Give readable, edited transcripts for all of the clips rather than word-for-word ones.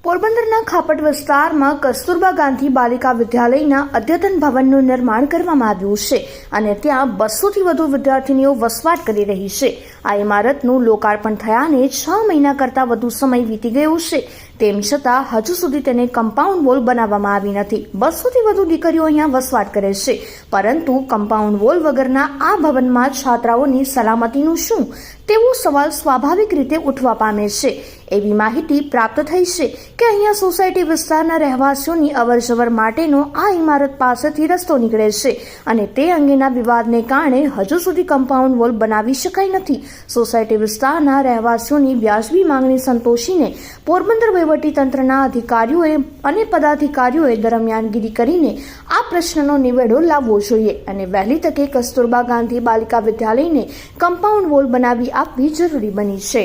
પોરબંદરના ખાપટ વિસ્તારમાં કસ્તુરબા ગાંધી બાલિકા વિદ્યાલયના અદ્યતન ભવનનું નિર્માણ કરવામાં આવ્યું છે અને ત્યાં 200થી વધુ વિદ્યાર્થીનીઓ વસવાટ કરી રહી છે। આ ઇમારતનું લોકાર્પણ થયાને 6 મહિના કરતાં વધુ સમય વીતી ગયો છે, તેમ છતાં હજુ સુધી તેને કમ્પાઉન્ડ વોલ બનાવવામાં આવી નથી। 200થી વધુ દીકરીઓ અહીંયા વસવાટ કરે છે, પરંતુ કમ્પાઉન્ડ વોલ વગરના આ ભવનમાં છાત્રાઓની સલામતીનું શું તેવો સવાલ સ્વાભાવિક રીતે ઉઠવા પામે છે। એવી માહિતી પ્રાપ્ત થઈ છે કે અહીંયા સોસાયટી વિસ્તારના રહેવાસીઓની અવરજવર માટેનો આ ઇમારત પાસેથી રસ્તો નીકળે છે અને તે અંગેના વિવાદને કારણે હજુ સુધી કમ્પાઉન્ડ વોલ બનાવી શકાઈ નથી। સોસાયટી વિસ્તારના રહેવાસીઓની વ્યાજબી માંગણી સંતોષીને પોરબંદર વહીવટીતંત્રના અધિકારીઓએ અને પદાધિકારીઓએ દરમિયાનગીરી કરીને આ પ્રશ્નનો નિવેડો લાવવો જોઈએ અને વહેલી તકે કસ્તુરબા ગાંધી બાલિકા વિદ્યાલયને કમ્પાઉન્ડ વોલ બનાવી આપવી જરૂરી બની છે।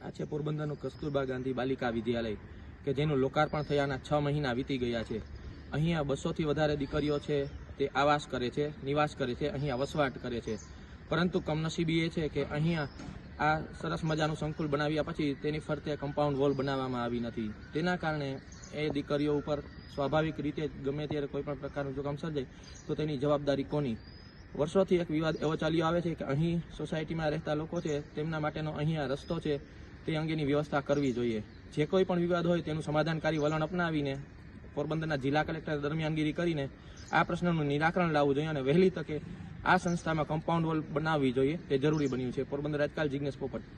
આ છે પોરબંદરનું કસ્તુરબા ગાંધી બાલિકા વિદ્યાલય કે જેનું લોકાર્પણ થયાના 6 મહિના વીતી ગયા છે। અહીંયા 200થી વધારે દીકરીઓ છે તે આવાસ કરે છે, નિવાસ કરે છે, અહીંયા વસવાટ કરે છે, પરંતુ કમનસીબી એ છે કે અહીંયા આ સરસ મજાનું સંકુલ બનાવ્યા પછી તેની ફરતે કમ્પાઉન્ડ વોલ બનાવવામાં આવી નથી। તેના કારણે એ દીકરીઓ ઉપર સ્વાભાવિક રીતે ગમે ત્યારે કોઈ પણ પ્રકારનું જોખમ સર્જાય તો તેની જવાબદારી કોની? વર્ષોથી એક વિવાદ એવો ચાલ્યો આવે છે કે અહીં સોસાયટીમાં રહેતા લોકો છે તેમના માટેનો અહીંયા રસ્તો છે તે અંગેની વ્યવસ્થા કરવી જોઈએ। જે કોઈ પણ વિવાદ હોય તેનું સમાધાનકારી વલણ અપનાવીને પોરબંદરના જિલ્લા કલેક્ટર દરમિયાનગીરી કરીને આ પ્રશ્નનું નિરાકરણ લાવવું જોઈએ અને વહેલી તકે આ સંસ્થામાં કમ્પાઉન્ડ વોલ બનાવવી જોઈએ તે જરૂરી બન્યું છે। પોરબંદર રાજકાલ જિગ્નેશ પોપટ।